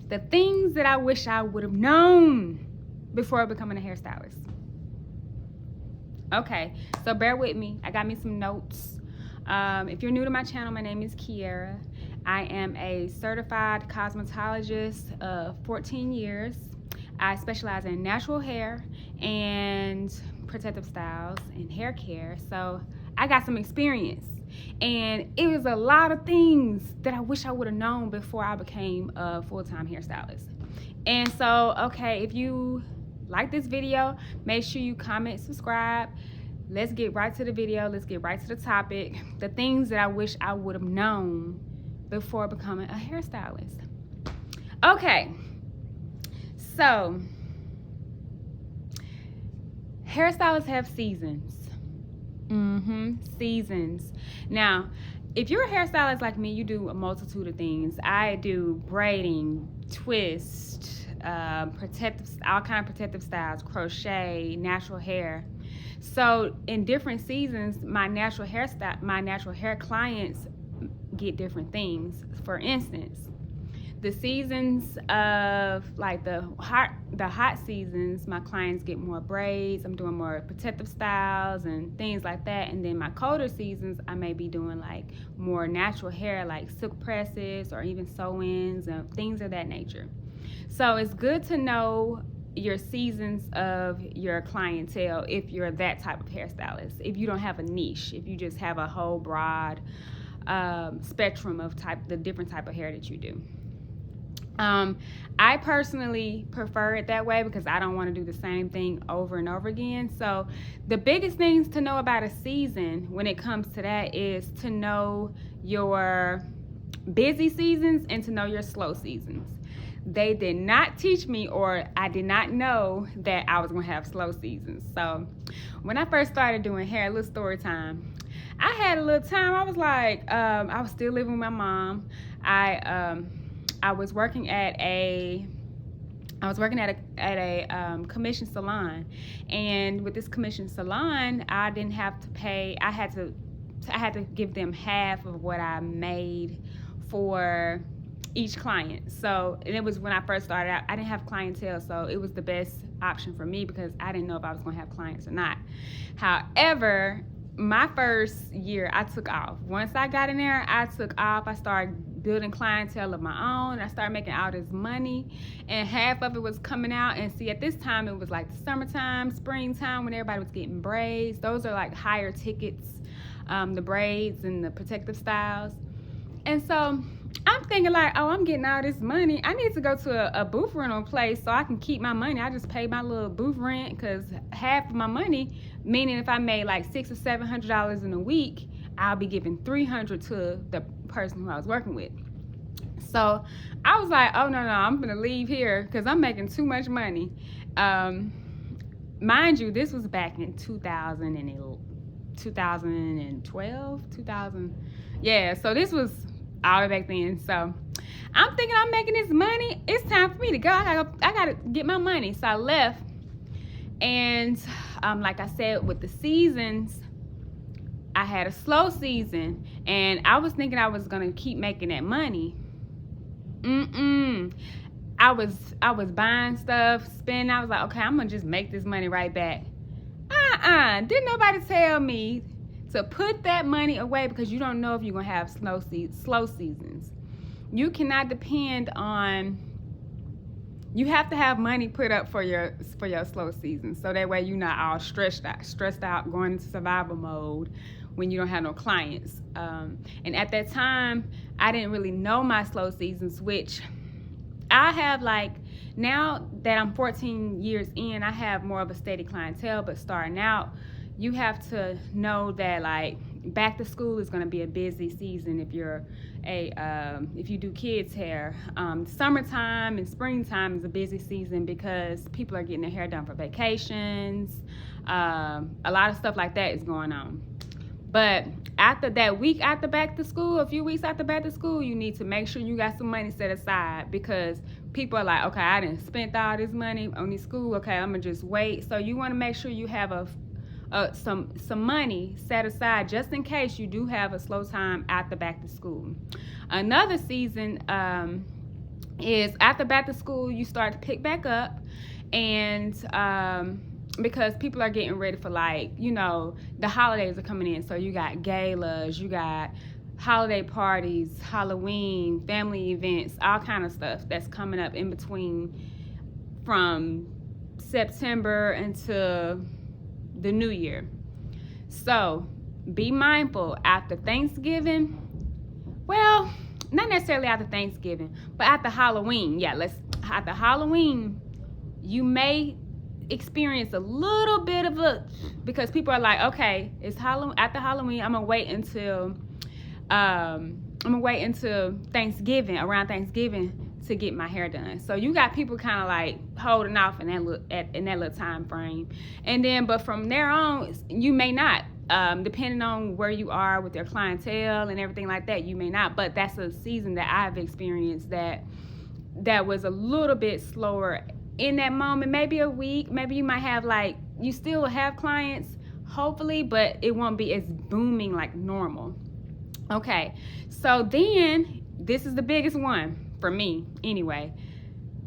The things that I wish I would have known before becoming a hairstylist. Okay, so bear with me. I got me some notes. If you're new to my channel, my name is Kiera. I am a certified cosmetologist of 14 years. I specialize in natural hair and protective styles and hair care. So I got some experience. And it was a lot of things that I wish I would have known before I became a full-time hairstylist. And so, okay, if you like this video, make sure you comment, subscribe. Let's get right to the video. Let's get right to the topic. The things that I wish I would have known before becoming a hairstylist. Okay, so hairstylists have seasons. Seasons. Now, if you're a hairstylist like me, you do a multitude of things. I do braiding, twist, protective, all kind of protective styles, crochet, natural hair. So in different seasons, my natural hair clients get different things. For instance, the seasons of like the hot seasons, my clients get more braids. I'm doing more protective styles and things like that. And then my colder seasons, I may be doing like more natural hair, like silk presses or even sew-ins and things of that nature. So it's good to know your seasons of your clientele if you're that type of hairstylist. If you don't have a niche, if you just have a whole broad spectrum of the different type of hair that you do. I personally prefer it that way because I don't want to do the same thing over and over again. So the biggest things to know about a season when it comes to that is to know your busy seasons and to know your slow seasons. They did not teach me, or I did not know that I was going to have slow seasons. So when I first started doing hair, a little story time, I had a little time. I was like, I was still living with my mom. I was working at a commission salon, and with this commission salon, I didn't have to pay. I had to give them half of what I made for each client. So, and it was when I first started out, I didn't have clientele, so it was the best option for me because I didn't know if I was going to have clients or not. However, my first year, I took off. Once I got in there, I took off. I started building clientele of my own. I started making all this money, and half of it was coming out. And see, at this time, it was like the summertime, springtime, when everybody was getting braids. Those are like higher tickets, the braids and the protective styles. And so I'm thinking like, oh, I'm getting all this money. I need to go to a booth rental place so I can keep my money. I just pay my little booth rent because half of my money, meaning if I made like $600 or $700 in a week, I'll be giving $300 to the person who I was working with. So I was like, oh no, I'm gonna leave here because I'm making too much money. Mind you, this was back in 2012, yeah. So this was all the way back then. So I'm thinking I'm making this money. It's time for me to go. I gotta get my money. So I left, and like I said, with the seasons, I had a slow season, and I was thinking I was gonna keep making that money. I was buying stuff, spending. I was like, okay, I'm gonna just make this money right back. Didn't nobody tell me to put that money away because you don't know if you're gonna have slow seasons. You cannot depend on. You have to have money put up for your slow season, so that way you're not all stressed out, going into survival mode when you don't have no clients. And at that time, I didn't really know my slow seasons, which I have like, now that I'm 14 years in, I have more of a steady clientele, but starting out, you have to know that like back to school is going to be a busy season if you're if you do kids hair. Summertime and springtime is a busy season because people are getting their hair done for vacations. A lot of stuff like that is going on. But after that week after back to school, a few weeks after back to school, you need to make sure you got some money set aside because people are like, okay, I done spent all this money on this school. Okay, I'm gonna just wait. So you want to make sure you have some money set aside just in case you do have a slow time after back to school. Another season is after back to school, you start to pick back up, and because people are getting ready for, like, you know, the holidays are coming in. So you got galas, you got holiday parties, Halloween, family events, all kind of stuff that's coming up in between from September into the new year. So be mindful after Thanksgiving. Well, not necessarily after Thanksgiving, but after Halloween. After Halloween, you may experience a little bit of because people are like, okay, it's Halloween. After Halloween, I'm gonna wait until Thanksgiving, around Thanksgiving, to get my hair done. So you got people kind of like holding off in that little time frame, and then but from there on, you may not. Depending on where you are with your clientele and everything like that, you may not. But that's a season that I've experienced that was a little bit slower in that moment. Maybe a week. Maybe you might have, like, you still have clients, hopefully, but it won't be as booming like normal. Okay, so then this is the biggest one for me anyway.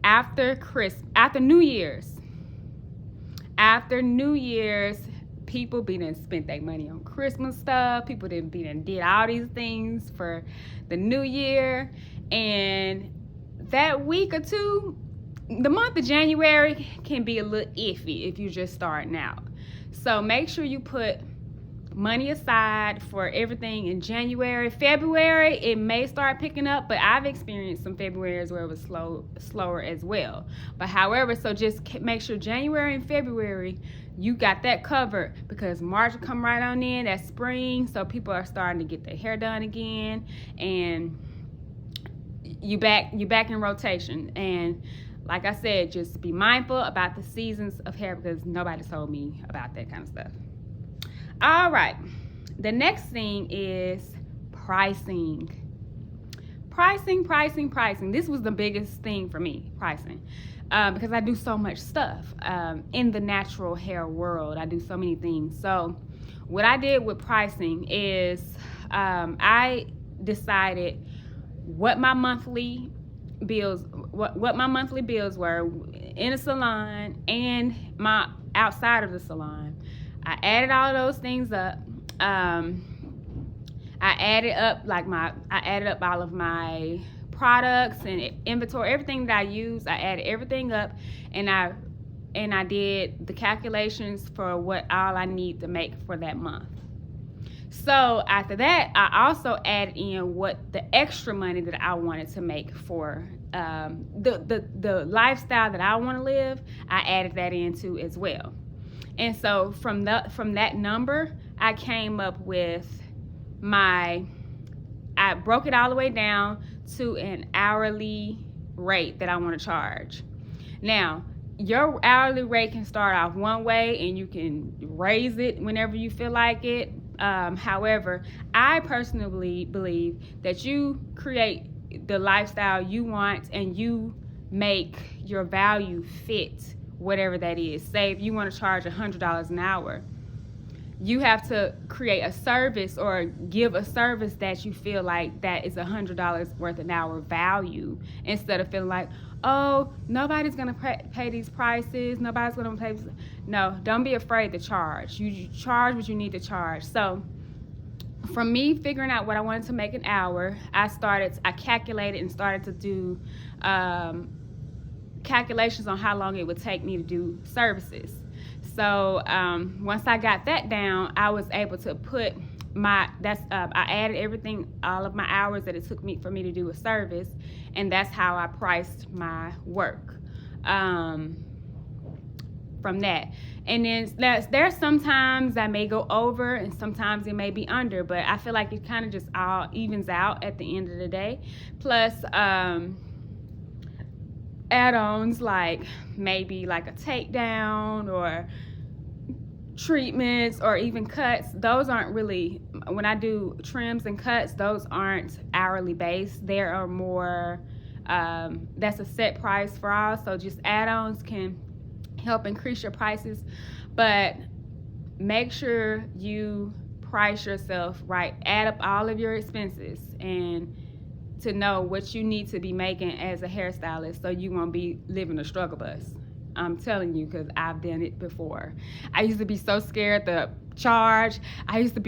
After New Year's, people done spent their money on Christmas stuff. People did all these things for the new year, and that week or two, the month of January can be a little iffy if you're just starting out. So make sure you put money aside for everything in January. February, it may start picking up, but I've experienced some Februarys where it was slower as well. But however, so just make sure January and February, you got that covered, because March will come right on in, that's spring, so people are starting to get their hair done again, and you back in rotation. And like I said, just be mindful about the seasons of hair, because nobody told me about that kind of stuff. All right, the next thing is pricing. Pricing. This was the biggest thing for me, pricing. Because I do so much stuff in the natural hair world. I do so many things. So what I did with pricing is I decided what my monthly bills were in a salon and my outside of the salon. I added all those things up. I added up all of my products and inventory, everything that I use. I added everything up, and I did the calculations for what all I need to make for that month. So after that, I also added in what the extra money that I wanted to make for the lifestyle that I want to live. I added that into as well. And so from that number, I came up with I broke it all the way down to an hourly rate that I want to charge. Now, your hourly rate can start off one way and you can raise it whenever you feel like it. However, I personally believe that you create the lifestyle you want and you make your value fit whatever that is. Say if you want to charge $100 an hour, you have to create a service or give a service that you feel like that is $100 worth an hour value, instead of feeling like, oh, nobody's gonna pay these prices, nobody's gonna pay. No, don't be afraid to charge. You charge what you need to charge. So from me figuring out what I wanted to make an hour, I calculated and started to do calculations on how long it would take me to do services. So once I got that down, I was able to put I added everything, all of my hours that it took for me to do a service, and that's how I priced my work from that. And then there's sometimes I may go over and sometimes it may be under, but I feel like it kind of just all evens out at the end of the day. Plus add-ons like maybe like a takedown or treatments or even cuts. Those aren't really, when I do trims and cuts, those aren't hourly based. There are more, that's a set price for all. So just add-ons can help increase your prices, but make sure you price yourself right. Add up all of your expenses and to know what you need to be making as a hairstylist so you won't be living a struggle bus. I'm telling you, because I've done it before. I used to be so scared to charge. I used to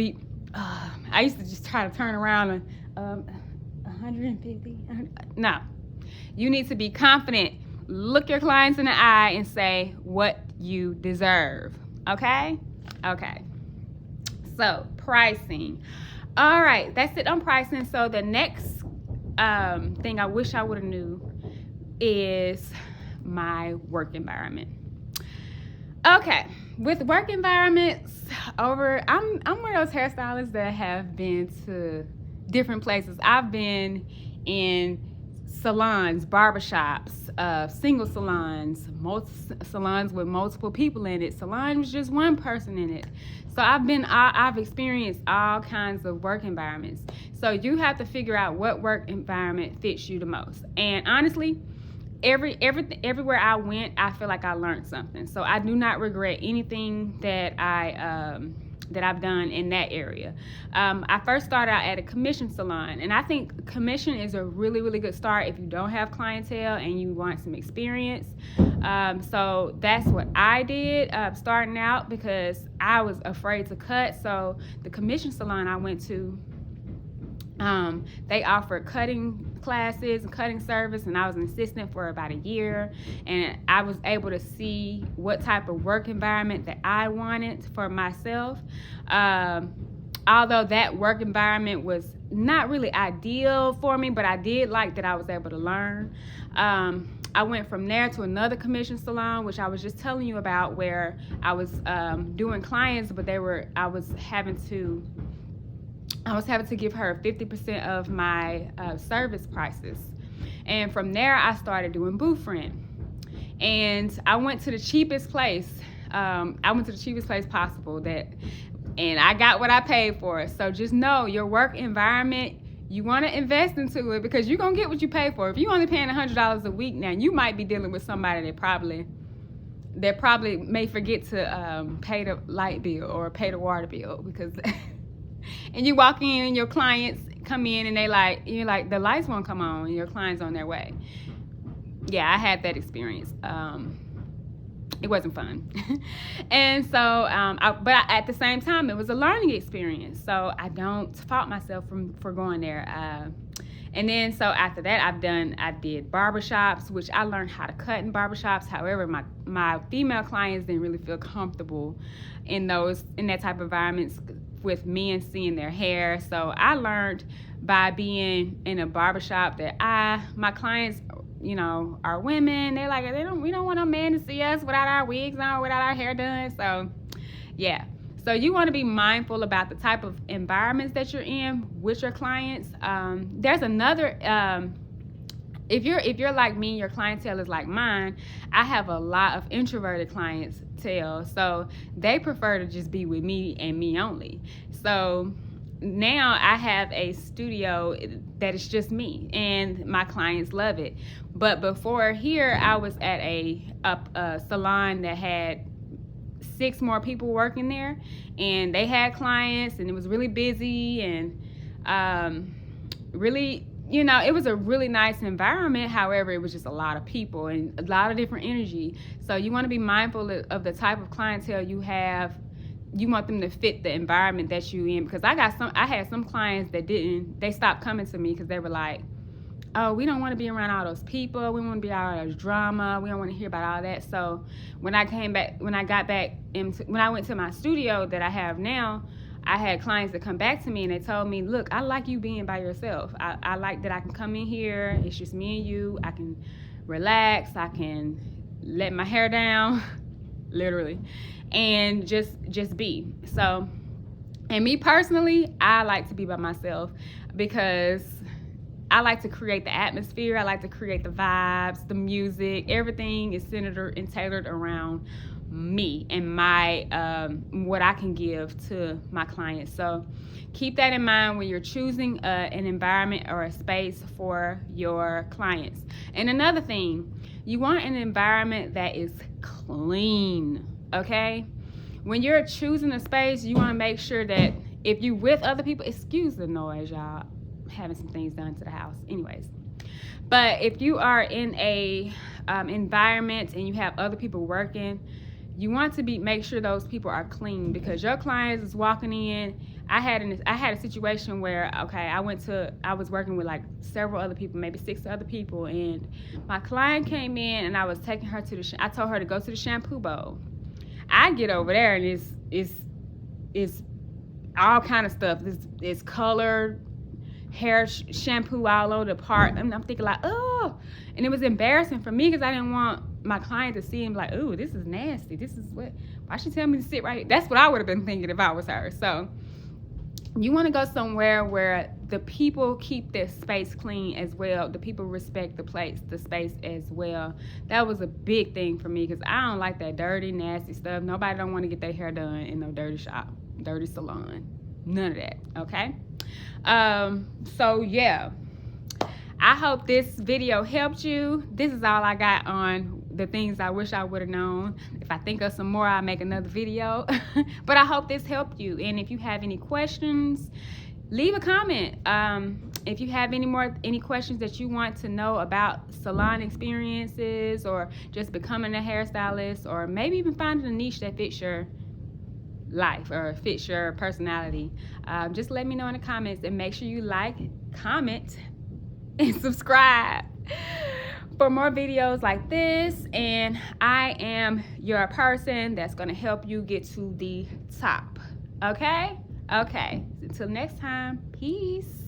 just try to turn around and 150. No, you need to be confident. Look your clients in the eye and say what you deserve. Okay? Okay. So, pricing. All right, that's it on pricing. So the next thing I wish I would have knew is my work environment. Okay, with work environments, I'm one of those hairstylists that have been to different places. I've been in salons, barbershops, single salons, salons with multiple people in it, salons with just one person in it. So I've experienced all kinds of work environments. So you have to figure out what work environment fits you the most. And honestly, everywhere I went, I feel like I learned something. So I do not regret anything that I've done in that area. I first started out at a commission salon, and I think commission is a really, really good start if you don't have clientele and you want some experience. So that's what I did starting out, because I was afraid to cut. So the commission salon I went to, they offered cutting classes and cutting service, and I was an assistant for about a year, and I was able to see what type of work environment that I wanted for myself. Although that work environment was not really ideal for me, but I did like that I was able to learn. I went from there to another commission salon, which I was just telling you about, where I was doing clients, but I was having to give her 50% of my service prices. And from there, I started doing booth rent. And I went to the cheapest place. Possible, and I got what I paid for. So just know your work environment, you want to invest into it, because you're going to get what you pay for. If you're only paying $100 a week now, you might be dealing with somebody that probably may forget to pay the light bill or pay the water bill, because and you walk in and your clients come in and you're like, the lights won't come on and your client's on their way. Yeah, I had that experience. It wasn't fun. And so, but at the same time, it was a learning experience. So I don't fault myself for going there. And then, so after that, I did barbershops, which I learned how to cut in barbershops. However, my female clients didn't really feel comfortable in that type of environments with men seeing their hair. So I learned by being in a barbershop that my clients, are women. They're like, we don't want no man to see us without our wigs on, without our hair done. So yeah. So you want to be mindful about the type of environments that you're in with your clients. There's another, if you're like me, your clientele is like mine, I have a lot of introverted clientele. So they prefer to just be with me and me only. So now I have a studio that is just me, and my clients love it. But before here, I was at a salon that had 6 more people working there, and they had clients, and it was really busy, and really, it was a really nice environment. However, it was just a lot of people and a lot of different energy. So you want to be mindful of the type of clientele you have. You want them to fit the environment that you in, because I had some clients that they stopped coming to me because they were like, oh, we don't want to be around all those people. We want to be around all those drama. We don't want to hear about all that. So when I went to my studio that I have now, I had clients that come back to me and they told me, look, I like you being by yourself. I like that I can come in here. It's just me and you. I can relax. I can let my hair down, literally, and just be. So, and me personally, I like to be by myself because I like to create the atmosphere. I like to create the vibes, the music. Everything is centered and tailored around me and my what I can give to my clients. So keep that in mind when you're choosing an environment or a space for your clients. And another thing, you want an environment that is clean, okay? When you're choosing a space, you want to make sure that if you're with other people, excuse the noise, y'all. having some things done to the house. Anyways, but if you are in a environment and you have other people working, you want to make sure those people are clean, because your clients is walking in. I had a situation where, okay, I was working with like several other people, maybe 6 other people, and my client came in and I was taking her to I told her to go to the shampoo bowl. I get over there and it's all kind of stuff. It's colored hair shampoo all over the part. And I'm thinking like, oh, and it was embarrassing for me because I didn't want my client to see him like, oh, this is nasty. This is why she tell me to sit right here? That's what I would have been thinking if I was her. So you want to go somewhere where the people keep their space clean as well. The people respect the space as well. That was a big thing for me because I don't like that dirty, nasty stuff. Nobody don't want to get their hair done in no dirty shop, dirty salon. None of that, okay? So yeah, I hope this video helped you. This is all I got on the things I wish I would have known. If I think of some more, I'll make another video. But I hope this helped you. And if you have any questions, leave a comment. If you have any questions that you want to know about salon experiences, or just becoming a hairstylist, or maybe even finding a niche that fits your life or fits your personality, just let me know in the comments, and make sure you like, comment, and subscribe for more videos like this. And I am your person that's going to help you get to the top. Okay? Until next time, peace.